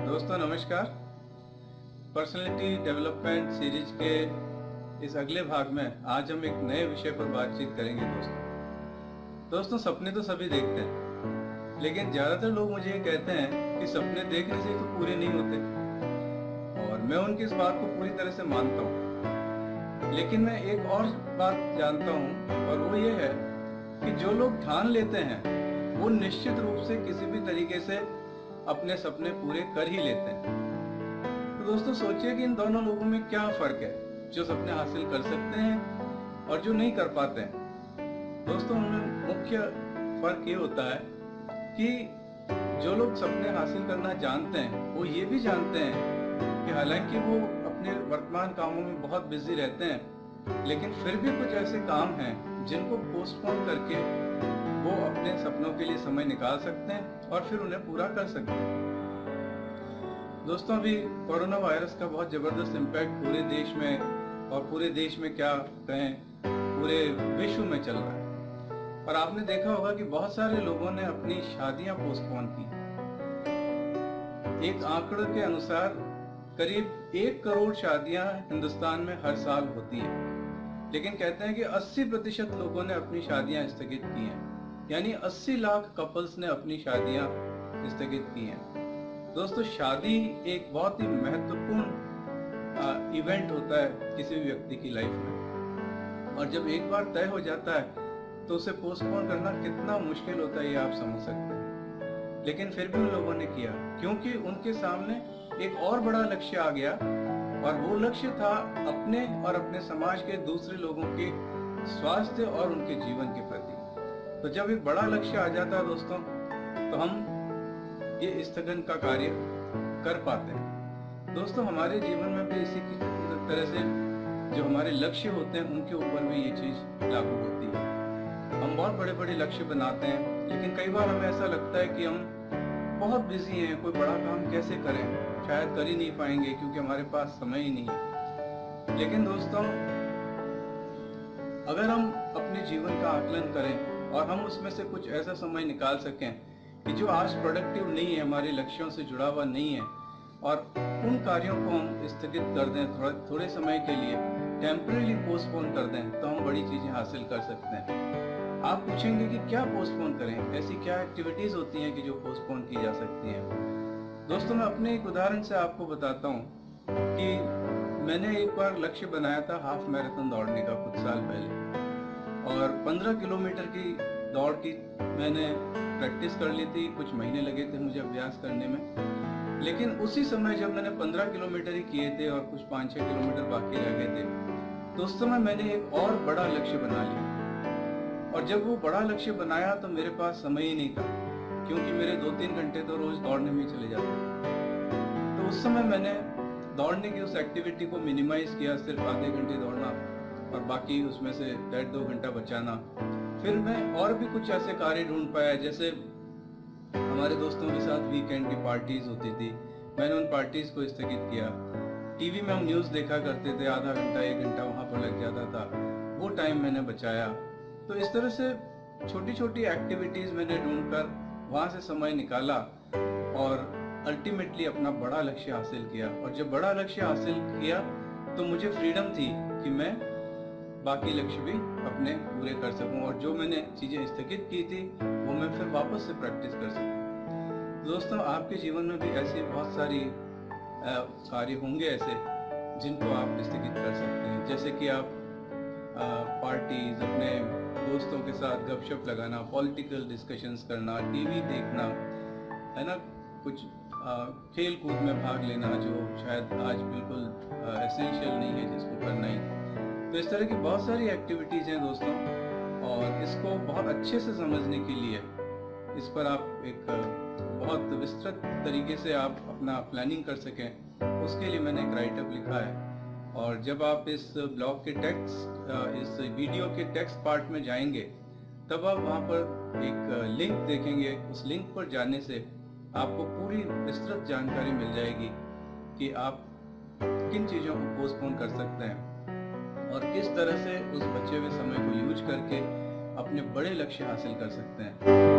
दोस्तों नमस्कार। Personality development series के इस अगले भाग में आज हम एक नए विषय पर बातचीत करेंगे। दोस्तों सपने तो सभी देखते हैं, लेकिन ज़्यादातर लोग मुझे ये कहते हैं कि सपने देखने से तो पूरे नहीं होते, और मैं उनकी इस बात को पूरी तरह से मानता हूँ। लेकिन मैं एक और बात जानता हूँ, और वो ये है कि जो लोग ठान लेते हैं वो निश्चित रूप से किसी भी तरीके से अपने सपने पूरे कर ही लेते हैं। तो दोस्तों सोचिए कि इन दोनों लोगों में क्या फर्क है, जो सपने हासिल कर सकते हैं और जो नहीं कर पाते हैं। दोस्तों उनमें मुख्य फर्क ये होता है कि जो लोग सपने हासिल करना जानते हैं वो ये भी जानते हैं कि हालांकि वो अपने वर्तमान कामों में बहुत बिजी रहते हैं, लेकिन फिर भी कुछ ऐसे काम हैं जिनको पोस्टपोन करके वो अपने सपनों के लिए समय निकाल सकते हैं और फिर उन्हें पूरा कर सकते हैं। दोस्तों अभी कोरोना वायरस का बहुत जबरदस्त इम्पैक्ट पूरे देश में, और पूरे देश में क्या कहें पूरे विश्व में चल रहा है। और आपने देखा होगा कि बहुत सारे लोगों ने अपनी शादियां पोस्टपोन की। एक आंकड़े के अनुसार करीब 1 करोड़ शादियां हिंदुस्तान में हर साल होती है, लेकिन कहते हैं कि 80% लोगों ने अपनी शादियां स्थगित की हैं। यानी 80 लाख कपल्स ने अपनी शादियां स्थगित की हैं। दोस्तों शादी एक बहुत ही महत्वपूर्ण इवेंट होता है किसी भी व्यक्ति की लाइफ में, और जब एक बार तय हो जाता है तो उसे पोस्टपोन करना कितना मुश्किल होता है ये आप समझ सकते हैं। लेकिन फिर भी उन लोगों ने किया, क्योंकि उनके सामने एक और बड़ा लक्ष्य आ गया, और वो लक्ष्य था अपने और अपने समाज के दूसरे लोगों के स्वास्थ्य और उनके जीवन के प्रति। तो जब एक बड़ा लक्ष्य आ जाता है दोस्तों, तो हम ये स्थगन का कार्य कर पाते हैं। दोस्तों हमारे जीवन में भी इसी की तरह से जो हमारे लक्ष्य होते हैं उनके ऊपर भी ये चीज लागू होती है। हम बहुत बड़े बड़े लक्ष्य बनाते हैं, लेकिन कई बार हमें ऐसा लगता है कि हम बहुत बिजी हैं, कोई बड़ा काम कैसे करें, शायद कर ही नहीं पाएंगे क्योंकि हमारे पास समय ही नहीं है। लेकिन दोस्तों अगर हम अपने जीवन का आकलन करें और हम उसमें से कुछ ऐसा समय निकाल सकें कि जो आज प्रोडक्टिव नहीं है, हमारे लक्ष्यों से जुड़ा हुआ नहीं है, और उन कार्यों को हम स्थगित कर दें, थोड़े समय के लिए टेम्परेरी पोस्टपोन कर दें, तो हम बड़ी चीजें हासिल कर सकते हैं। आप पूछेंगे कि क्या पोस्टपोन करें, ऐसी क्या एक्टिविटीज होती हैं कि जो पोस्टपोन की जा सकती हैं। दोस्तों मैं अपने एक उदाहरण से आपको बताता हूँ कि मैंने एक बार लक्ष्य बनाया था हाफ मैराथन दौड़ने का कुछ साल पहले, और 15 किलोमीटर की दौड़ की मैंने प्रैक्टिस कर ली थी। कुछ महीने लगे थे मुझे अभ्यास करने में, लेकिन उसी समय जब मैंने 15 किलोमीटर ही किए थे और कुछ 5-6 किलोमीटर बाकी रह गए थे, तो उस समय मैंने एक और बड़ा लक्ष्य बना लिया। और जब वो बड़ा लक्ष्य बनाया तो मेरे पास समय ही नहीं था, क्योंकि मेरे 2-3 घंटे तो रोज दौड़ने में चले जाते। तो उस समय मैंने दौड़ने की उस एक्टिविटी को मिनिमाइज किया, सिर्फ आधे घंटे दौड़ना और बाकी उसमें से 1.5-2 घंटा बचाना। फिर मैं और भी कुछ ऐसे कार्य ढूंढ पाया, जैसे हमारे दोस्तों के साथ वीकेंड की पार्टीज होती थी, मैंने उन पार्टीज को स्थगित किया। टीवी में हम न्यूज देखा करते थे, आधा घंटा 1 घंटा वहां पर लग जाता था, वो टाइम मैंने बचाया। तो इस तरह से छोटी छोटी एक्टिविटीज मैंने ढूंढकर वहां से समय निकाला और अल्टीमेटली अपना बड़ा लक्ष्य हासिल किया। और जब बड़ा लक्ष्य हासिल किया तो मुझे फ्रीडम थी कि मैं बाकी लक्ष्य भी अपने पूरे कर सकूं, और जो मैंने चीजें स्थगित की थी वो मैं फिर वापस से प्रैक्टिस कर सकूं। दोस्तों आपके जीवन में भी ऐसी बहुत सारी कार्य होंगे ऐसे जिनको आप स्थगित कर सकते हैं, जैसे कि आप पार्टीज, अपने दोस्तों के साथ गपशप लगाना, पॉलिटिकल डिस्कशंस करना, टीवी देखना, है ना, कुछ खेल कूद में भाग लेना जो शायद आज बिल्कुल एसेंशियल नहीं है जिसको करना ही। तो इस तरह की बहुत सारी एक्टिविटीज हैं दोस्तों, और इसको बहुत अच्छे से समझने के लिए इस पर आप एक बहुत विस्तृत तरीके से आप अपना प्लानिंग कर सकें, उसके लिए मैंने एक राइटअप लिखा है। और जब आप इस ब्लॉग के टेक्स्ट, इस वीडियो के टेक्स्ट पार्ट में जाएंगे, तब आप वहाँ पर एक लिंक देखेंगे। उस लिंक पर जाने से आपको पूरी विस्तृत जानकारी मिल जाएगी कि आप किन चीज़ों को पोस्टपोन कर सकते हैं और किस तरह से उस बचे हुए समय को यूज करके अपने बड़े लक्ष्य हासिल कर सकते हैं।